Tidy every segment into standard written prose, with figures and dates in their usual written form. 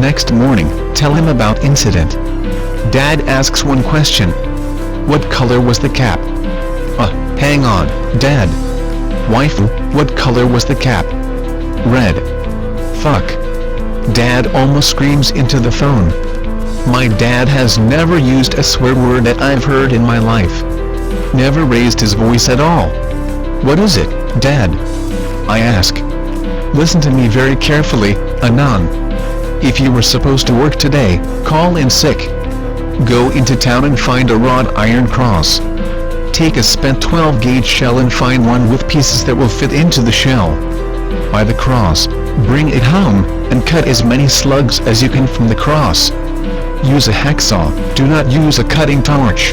next morning, tell him about incident. Dad asks one question. What color was the cap? Hang on, Dad. Waifu, what color was the cap? Red. Fuck. Dad almost screams into the phone. My dad has never used a swear word that I've heard in my life. Never raised his voice at all. What is it, Dad? I ask. Listen to me very carefully, Anan. If you were supposed to work today, call in sick. Go into town and find a wrought iron cross. Take a spent 12-gauge shell and find one with pieces that will fit into the shell. Buy the cross, bring it home, and cut as many slugs as you can from the cross. Use a hacksaw, do not use a cutting torch.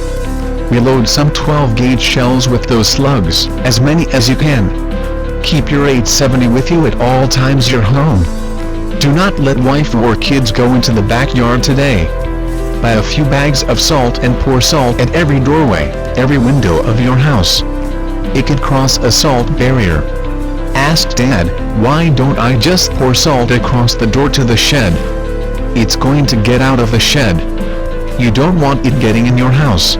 Reload some 12-gauge shells with those slugs, as many as you can. Keep your 870 with you at all times you're home. Do not let wife or kids go into the backyard today. Buy a few bags of salt and pour salt at every doorway, every window of your house. It could cross a salt barrier. Asked Dad, why don't I just pour salt across the door to the shed? It's going to get out of the shed. You don't want it getting in your house.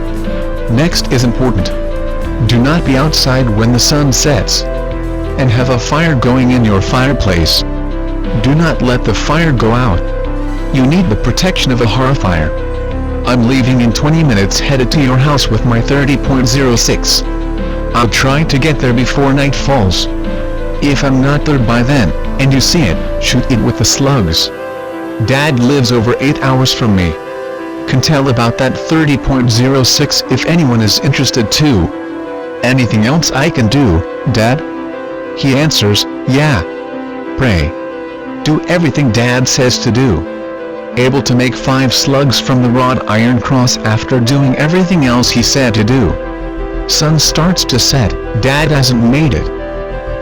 Next is important. Do not be outside when the sun sets. And have a fire going in your fireplace. Do not let the fire go out. You need the protection of a hearth fire. I'm leaving in 20 minutes headed to your house with my 30.06. I'll try to get there before night falls. If I'm not there by then, and you see it, shoot it with the slugs. Dad lives over 8 hours from me. Can tell about that 30.06 if anyone is interested too. Anything else I can do, Dad? He answers, yeah. Pray. Do everything Dad says to do. Able to make 5 slugs from the wrought iron cross after doing everything else he said to do. Sun starts to set, Dad hasn't made it.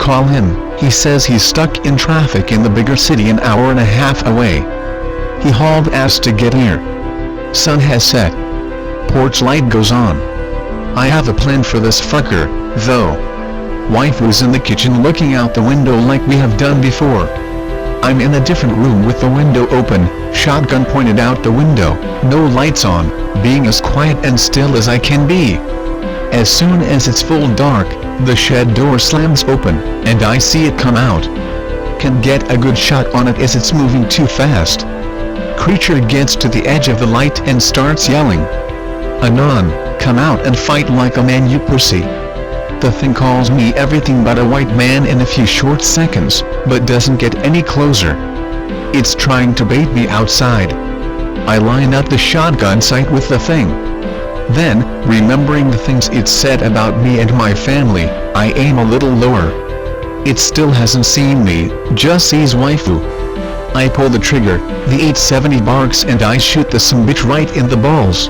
Call him, he says he's stuck in traffic in the bigger city an hour and a half away. He hauled ass to get here. Sun has set. Porch light goes on. I have a plan for this fucker, though. Wife was in the kitchen looking out the window like we have done before. I'm in a different room with the window open, shotgun pointed out the window, no lights on, being as quiet and still as I can be. As soon as it's full dark, the shed door slams open, and I see it come out. Can get a good shot on it as it's moving too fast. Creature gets to the edge of the light and starts yelling. Anon, come out and fight like a man, you pussy. The thing calls me everything but a white man in a few short seconds, but doesn't get any closer. It's trying to bait me outside. I line up the shotgun sight with the thing. Then, remembering the things it said about me and my family, I aim a little lower. It still hasn't seen me, just sees waifu. I pull the trigger, the 870 barks and I shoot the sumbitch right in the balls.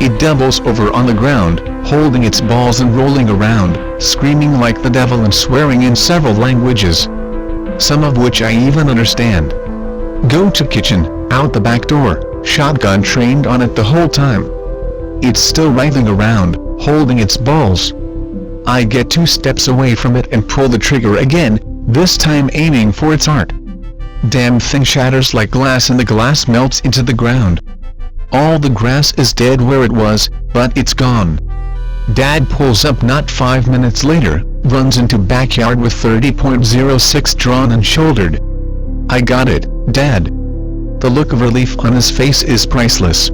It doubles over on the ground, holding its balls and rolling around, screaming like the devil and swearing in several languages. Some of which I even understand. Go to kitchen, out the back door, shotgun trained on it the whole time. It's still writhing around, holding its balls. I get 2 steps away from it and pull the trigger again, this time aiming for its heart. Damn thing shatters like glass and the glass melts into the ground. All the grass is dead where it was, but it's gone. Dad pulls up not 5 minutes later, runs into backyard with 30.06 drawn and shouldered. I got it, Dad. The look of relief on his face is priceless.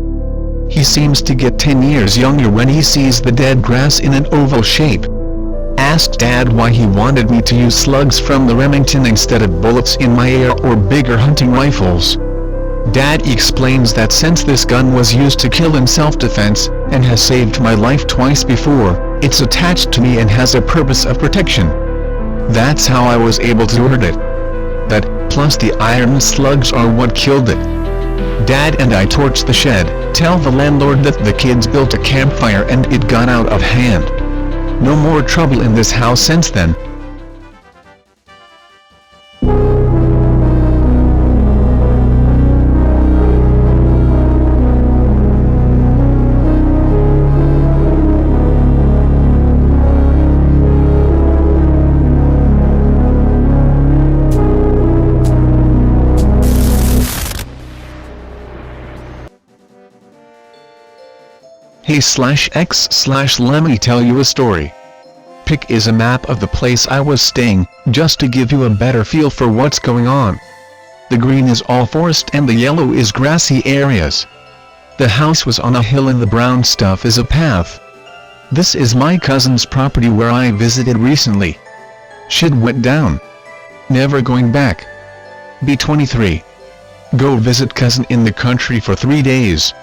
He seems to get 10 years younger when he sees the dead grass in an oval shape. Asked Dad why he wanted me to use slugs from the Remington instead of bullets in my AR or bigger hunting rifles. Dad explains that since this gun was used to kill in self-defense, and has saved my life twice before, it's attached to me and has a purpose of protection. That's how I was able to order it. That, plus the iron slugs are what killed it. Dad and I torch the shed, tell the landlord that the kids built a campfire and it got out of hand. No more trouble in this house since then. Hey/X/let me tell you a story. Pic is a map of the place I was staying, just to give you a better feel for what's going on. The green is all forest and the yellow is grassy areas. The house was on a hill and the brown stuff is a path. This is my cousin's property where I visited recently. Shit went down. Never going back. B23. Go visit cousin in the country for 3 days.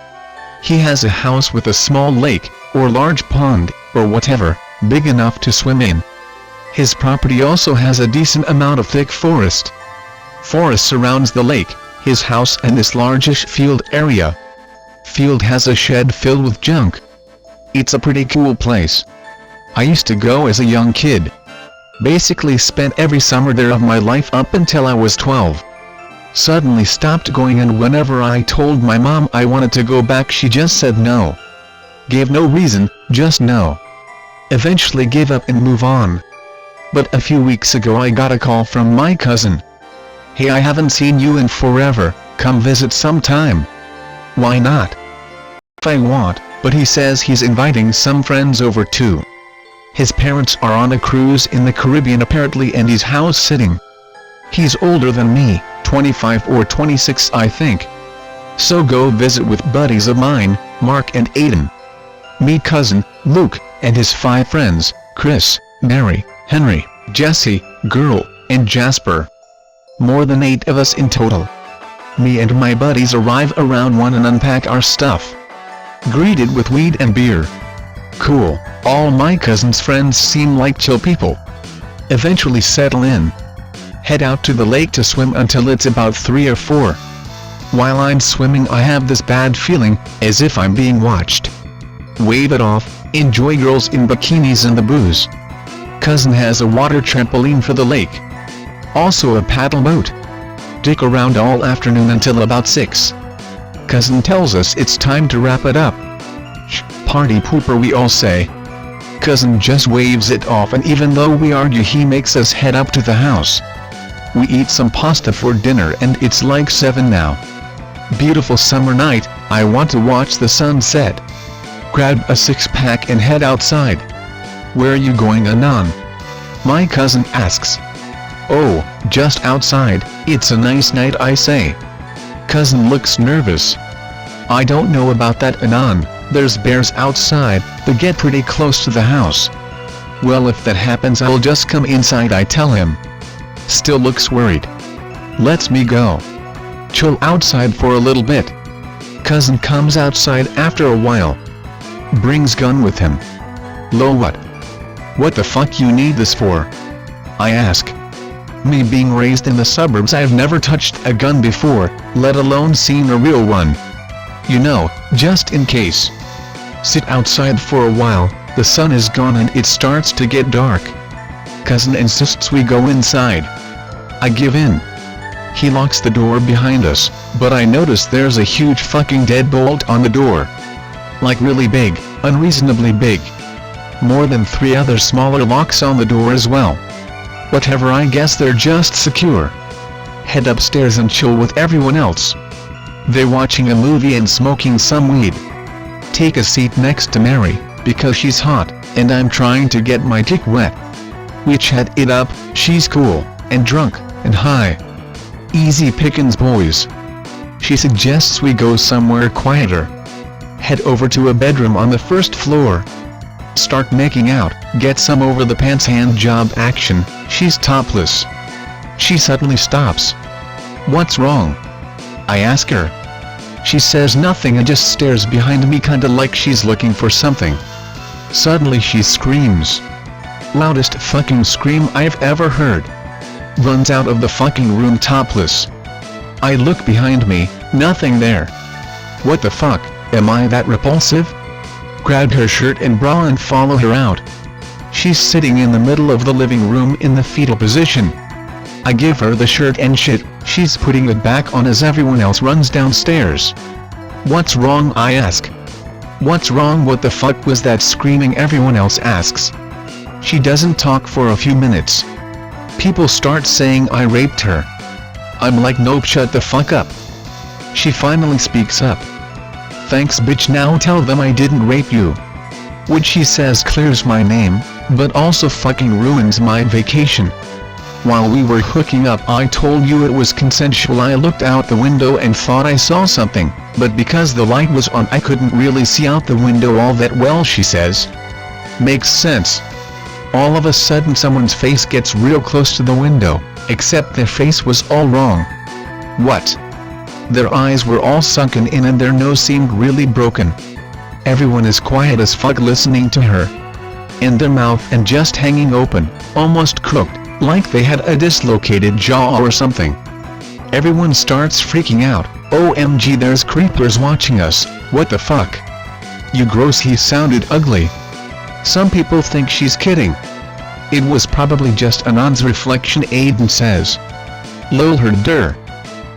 He has a house with a small lake, or large pond, or whatever, big enough to swim in. His property also has a decent amount of thick forest. Forest surrounds the lake, his house and this largish field area. Field has a shed filled with junk. It's a pretty cool place. I used to go as a young kid. Basically spent every summer there of my life up until I was 12. Suddenly stopped going, and whenever I told my mom I wanted to go back she just said no. Gave no reason, just no. Eventually gave up and move on. But a few weeks ago I got a call from my cousin. Hey, I haven't seen you in forever, come visit sometime. Why not? I want, but he says he's inviting some friends over too. His parents are on a cruise in the Caribbean apparently and he's house sitting. He's older than me, 25 or 26 I think. So go visit with buddies of mine, Mark and Aiden. Meet cousin, Luke, and his 5 friends, Chris, Mary, Henry, Jesse, Girl, and Jasper. More than 8 of us in total. Me and my buddies arrive around 1 and unpack our stuff. Greeted with weed and beer. Cool, all my cousin's friends seem like chill people. Eventually settle in. Head out to the lake to swim until it's about 3 or 4. While I'm swimming I have this bad feeling, as if I'm being watched. Wave it off, enjoy girls in bikinis and the booze. Cousin has a water trampoline for the lake. Also a paddle boat. Dick around all afternoon until about 6. Cousin tells us it's time to wrap it up. Party pooper we all say. Cousin just waves it off, and even though we argue he makes us head up to the house. We eat some pasta for dinner and it's like 7 now. Beautiful summer night, I want to watch the sunset. Grab a 6-pack and head outside. Where are you going, Anon? My cousin asks. Oh, just outside, it's a nice night I say. Cousin looks nervous. I don't know about that, Anon, there's bears outside, they get pretty close to the house. Well, if that happens I'll just come inside, I tell him. Still looks worried. Lets me go. Chill outside for a little bit. Cousin comes outside after a while. Brings gun with him. Lo, what? What the fuck you need this for? I ask. Me being raised in the suburbs, I've never touched a gun before, let alone seen a real one. You know, just in case. Sit outside for a while, the sun is gone and it starts to get dark. Cousin insists we go inside. I give in. He locks the door behind us, but I notice there's a huge fucking deadbolt on the door. Like really big, unreasonably big. More than 3 other smaller locks on the door as well. Whatever, I guess they're just secure. Head upstairs and chill with everyone else. They're watching a movie and smoking some weed. Take a seat next to Mary, because she's hot, and I'm trying to get my dick wet. We chat it up, she's cool, and drunk, and high. Easy pickings, boys. She suggests we go somewhere quieter. Head over to a bedroom on the first floor. Start making out, get some over the pants hand job action. She's topless. She suddenly stops. What's wrong? I ask her. She says nothing and just stares behind me kinda like she's looking for something. Suddenly she screams. Loudest fucking scream I've ever heard. Runs out of the fucking room topless. I look behind me, nothing there. What the fuck, am I that repulsive? Grab her shirt and bra and follow her out. She's sitting in the middle of the living room in the fetal position. I give her the shirt and shit, she's putting it back on as everyone else runs downstairs. What's wrong, I ask. What's wrong? What the fuck was that screaming? Everyone else asks. She doesn't talk for a few minutes. People start saying I raped her. I'm like, nope, shut the fuck up. She finally speaks up. thanks bitch, now tell them I didn't rape you. Which she says clears my name, but also fucking ruins my vacation. While we were hooking up I told you it was consensual. I looked out the window and thought I saw something, but because the light was on I couldn't really see out the window all that well, she says. Makes sense. All of a sudden someone's face gets real close to the window, except their face was all wrong. What? Their eyes were all sunken in and their nose seemed really broken. Everyone is quiet as fuck listening to her. And their mouth and just hanging open, almost crooked, like they had a dislocated jaw or something. Everyone starts freaking out. OMG, there's creepers watching us, what the fuck? You gross, he sounded ugly. Some people think she's kidding. It was probably just Anand's reflection, Aiden says. Lol her.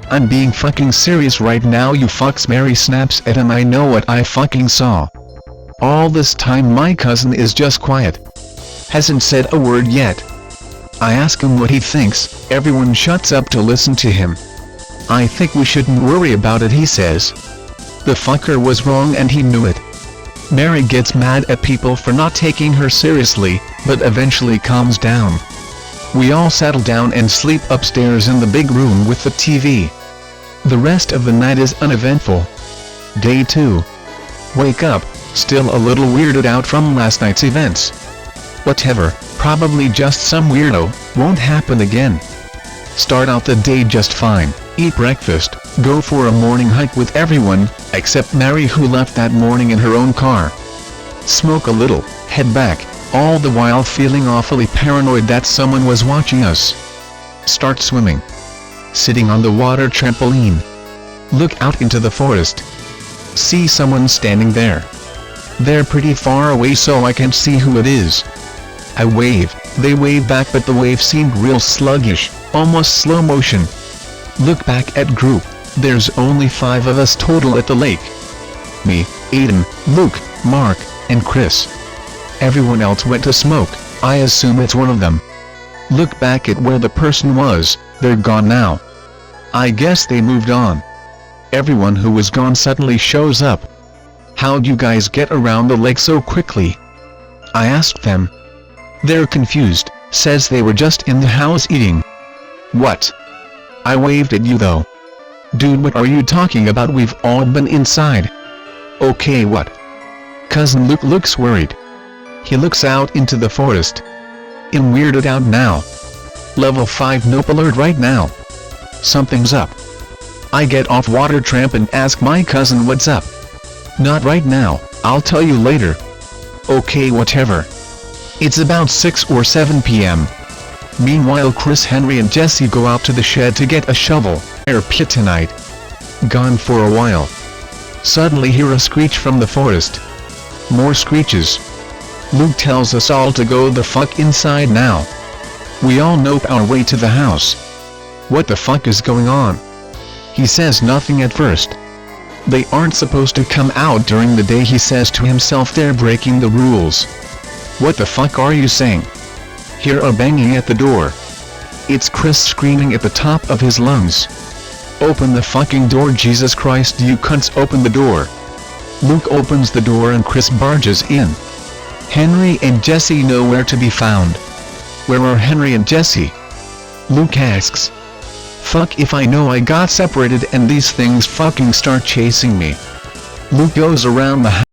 I'm being fucking serious right now, you fucks. Mary snaps at him. I know what I fucking saw. All this time my cousin is just quiet. Hasn't said a word yet. I ask him what he thinks, everyone shuts up to listen to him. I think we shouldn't worry about it, he says. The fucker was wrong and he knew it. Mary gets mad at people for not taking her seriously, but eventually calms down. We all settle down and sleep upstairs in the big room with the TV. The rest of the night is uneventful. Day 2. Wake up, still a little weirded out from last night's events. Whatever, probably just some weirdo, won't happen again. Start out the day just fine, eat breakfast, go for a morning hike with everyone, except Mary who left that morning in her own car. Smoke a little, head back, all the while feeling awfully paranoid that someone was watching us. Start swimming. Sitting on the water trampoline. Look out into the forest. See someone standing there. They're pretty far away so I can't see who it is. I wave, they wave back, but the wave seemed real sluggish, almost slow motion. Look back at group, there's only 5 of us total at the lake. Me, Aiden, Luke, Mark, and Chris. Everyone else went to smoke, I assume it's one of them. Look back at where the person was, they're gone now. I guess they moved on. Everyone who was gone suddenly shows up. How'd you guys get around the lake so quickly? I asked them. They're confused, says they were just in the house eating. What? I waved at you though. Dude, what are you talking about? We've all been inside. Okay, what? Cousin Luke looks worried. He looks out into the forest. I'm weirded out now. Level 5 nope alert right now. Something's up. I get off water tramp and ask my cousin what's up. Not right now, I'll tell you later. Okay, whatever. It's about 6 or 7 p.m. Meanwhile Chris, Henry and Jesse go out to the shed to get a shovel. Air pit tonight. Gone for a while. Suddenly hear a screech from the forest. More screeches. Luke tells us all to go the fuck inside now. We all nope our way to the house. What the fuck is going on? He says nothing at first. They aren't supposed to come out during the day, he says to himself. They're breaking the rules. What the fuck are you saying? Hear a banging at the door. It's Chris screaming at the top of his lungs. Open the fucking door, Jesus Christ, you cunts, open the door. Luke opens the door and Chris barges in. Henry and Jesse nowhere to be found. Where are Henry and Jesse? Luke asks. Fuck if I know, I got separated and these things fucking start chasing me. Luke goes around the house.